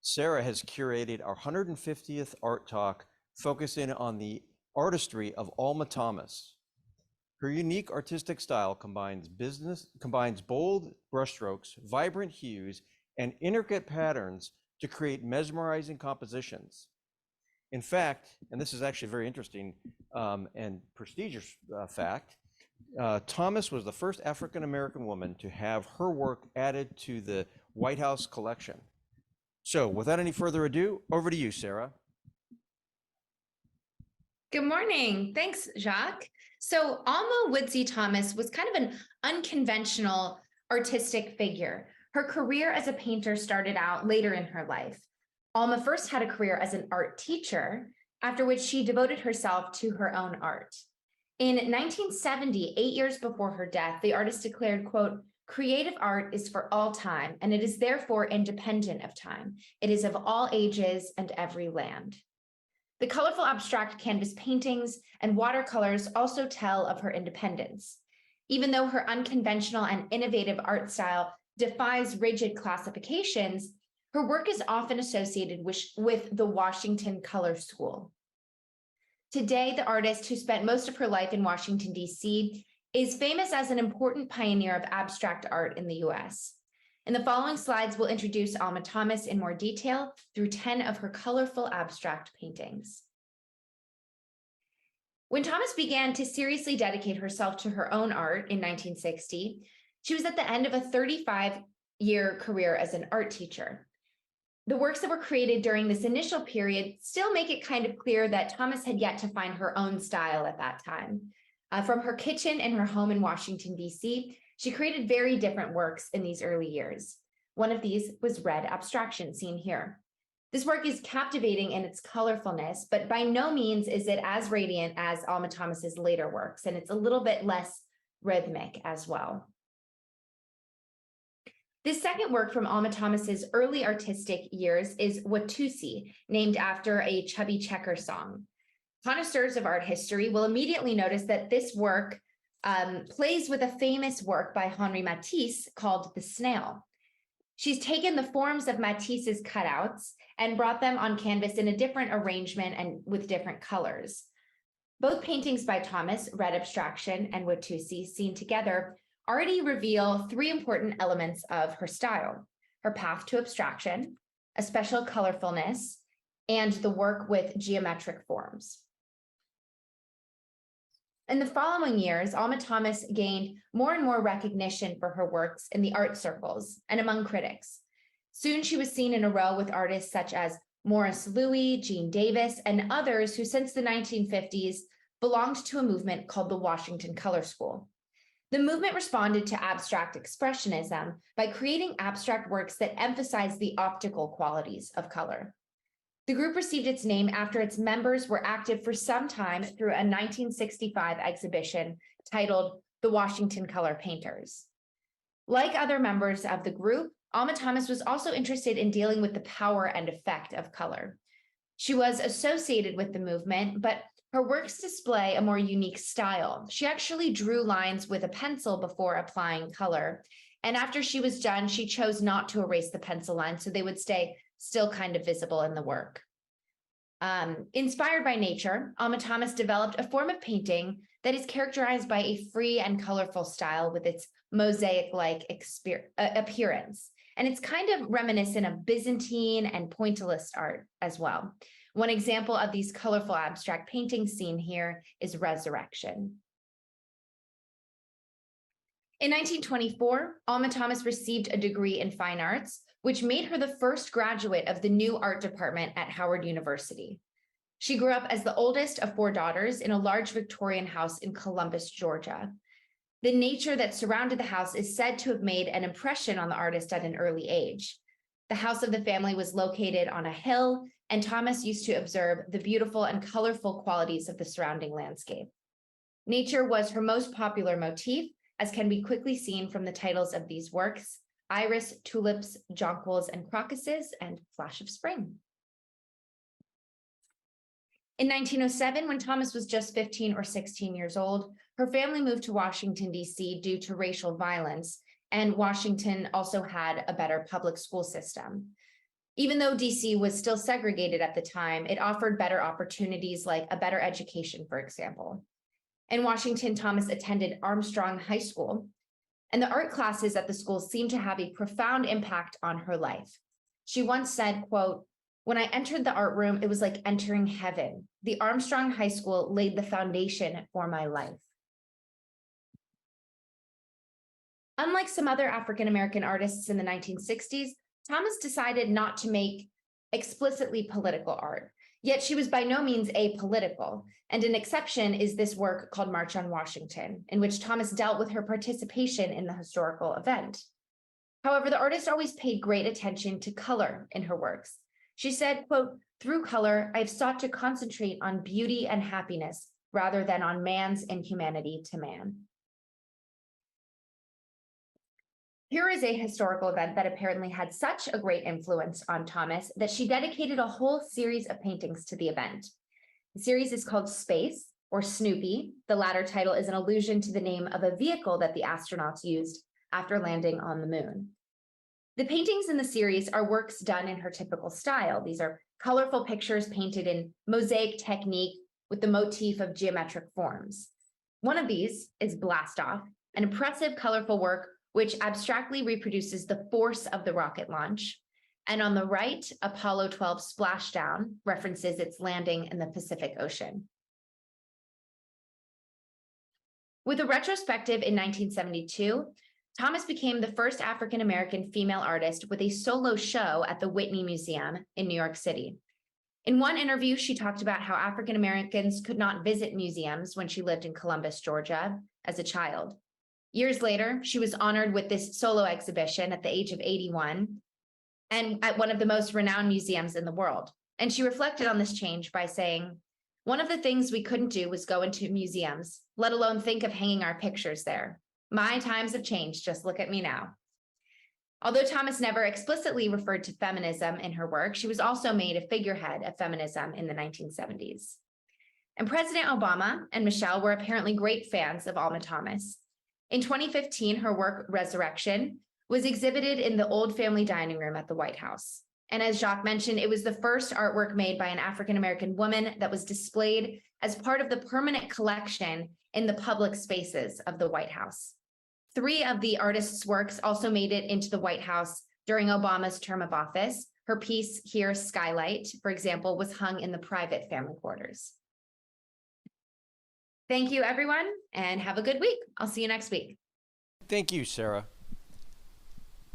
Sarah has curated our 150th Art Talk, focusing on the artistry of Alma Thomas. Her unique artistic style combines bold brushstrokes, vibrant hues, and intricate patterns to create mesmerizing compositions. In fact, and this is actually very interesting and prestigious fact, Thomas was the first African-American woman to have her work added to the White House collection. So without any further ado, over to you, Sarah. Good morning. Thanks, Jacques. So Alma Woodsey Thomas was kind of an unconventional artistic figure. Her career as a painter started out later in her life. Alma first had a career as an art teacher, after which she devoted herself to her own art. In 1970, 8 years before her death, the artist declared, quote, "Creative art is for all time, and it is therefore independent of time. It is of all ages and every land." The colorful abstract canvas paintings and watercolors also tell of her independence. Even though her unconventional and innovative art style defies rigid classifications, her work is often associated with the Washington Color School. Today, the artist, who spent most of her life in Washington, D.C., is famous as an important pioneer of abstract art in the U.S. In the following slides, we'll introduce Alma Thomas in more detail through 10 of her colorful abstract paintings. When Thomas began to seriously dedicate herself to her own art in 1960, she was at the end of a 35-year career as an art teacher. The works that were created during this initial period still make it kind of clear that Thomas had yet to find her own style at that time. From her kitchen in her home in Washington, D.C., she created very different works in these early years. One of these was Red Abstraction, seen here. This work is captivating in its colorfulness, but by no means is it as radiant as Alma Thomas's later works, and it's a little bit less rhythmic as well. This second work from Alma Thomas's early artistic years is Watusi, named after a Chubby Checker song. Connoisseurs of art history will immediately notice that this work plays with a famous work by Henri Matisse called The Snail. She's taken the forms of Matisse's cutouts and brought them on canvas in a different arrangement and with different colors. Both paintings by Thomas, Red Abstraction and Watusi, seen together, already reveal three important elements of her style: her path to abstraction, a special colorfulness, and the work with geometric forms. In the following years, Alma Thomas gained more and more recognition for her works in the art circles and among critics. Soon she was seen in a row with artists such as Morris Louis, Gene Davis, and others who since the 1950s belonged to a movement called the Washington Color School. The movement responded to abstract expressionism by creating abstract works that emphasize the optical qualities of color. The group received its name after its members were active for some time through a 1965 exhibition titled The Washington Color Painters. Like other members of the group, Alma Thomas was also interested in dealing with the power and effect of color. She was associated with the movement, but her works display a more unique style. She actually drew lines with a pencil before applying color. And after she was done, she chose not to erase the pencil lines, so they would stay still kind of visible in the work. Inspired by nature, Alma Thomas developed a form of painting that is characterized by a free and colorful style with its mosaic-like appearance. And it's kind of reminiscent of Byzantine and pointillist art as well. One example of these colorful abstract paintings seen here is Resurrection. In 1924, Alma Thomas received a degree in fine arts, which made her the first graduate of the new art department at Howard University. She grew up as the oldest of four daughters in a large Victorian house in Columbus, Georgia. The nature that surrounded the house is said to have made an impression on the artist at an early age. The house of the family was located on a hill, and Thomas used to observe the beautiful and colorful qualities of the surrounding landscape. Nature was her most popular motif, as can be quickly seen from the titles of these works: Iris, Tulips, Jonquils, and Crocuses, and Flash of Spring. In 1907, when Thomas was just 15 or 16 years old, her family moved to Washington, D.C. due to racial violence, and Washington also had a better public school system. Even though DC was still segregated at the time, it offered better opportunities like a better education, for example. In Washington, Thomas attended Armstrong High School, and the art classes at the school seemed to have a profound impact on her life. She once said, quote, "When I entered the art room, it was like entering heaven. The Armstrong High School laid the foundation for my life." Unlike some other African-American artists in the 1960s, Thomas decided not to make explicitly political art, yet she was by no means apolitical, and an exception is this work called March on Washington, in which Thomas dealt with her participation in the historical event. However, the artist always paid great attention to color in her works. She said, quote, "Through color, I've sought to concentrate on beauty and happiness rather than on man's inhumanity to man." Here is a historical event that apparently had such a great influence on Thomas that she dedicated a whole series of paintings to the event. The series is called Space, or Snoopy. The latter title is an allusion to the name of a vehicle that the astronauts used after landing on the moon. The paintings in the series are works done in her typical style. These are colorful pictures painted in mosaic technique with the motif of geometric forms. One of these is Blast Off, an impressive, colorful work which abstractly reproduces the force of the rocket launch. And on the right, Apollo 12 Splashdown references its landing in the Pacific Ocean. With a retrospective in 1972, Thomas became the first African-American female artist with a solo show at the Whitney Museum in New York City. In one interview, she talked about how African-Americans could not visit museums when she lived in Columbus, Georgia, as a child. Years later, she was honored with this solo exhibition at the age of 81 and at one of the most renowned museums in the world. And she reflected on this change by saying, "One of the things we couldn't do was go into museums, let alone think of hanging our pictures there. My times have changed, just look at me now." Although Thomas never explicitly referred to feminism in her work, she was also made a figurehead of feminism in the 1970s. And President Obama and Michelle were apparently great fans of Alma Thomas. In 2015, her work, Resurrection, was exhibited in the Old Family Dining Room at the White House. And as Jacques mentioned, it was the first artwork made by an African-American woman that was displayed as part of the permanent collection in the public spaces of the White House. 3 of the artist's works also made it into the White House during Obama's term of office. Her piece here, Skylight, for example, was hung in the private family quarters. Thank you, everyone, and have a good week. I'll see you next week. Thank you, Sarah.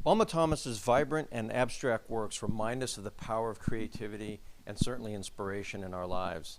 Alma Thomas's vibrant and abstract works remind us of the power of creativity and certainly inspiration in our lives.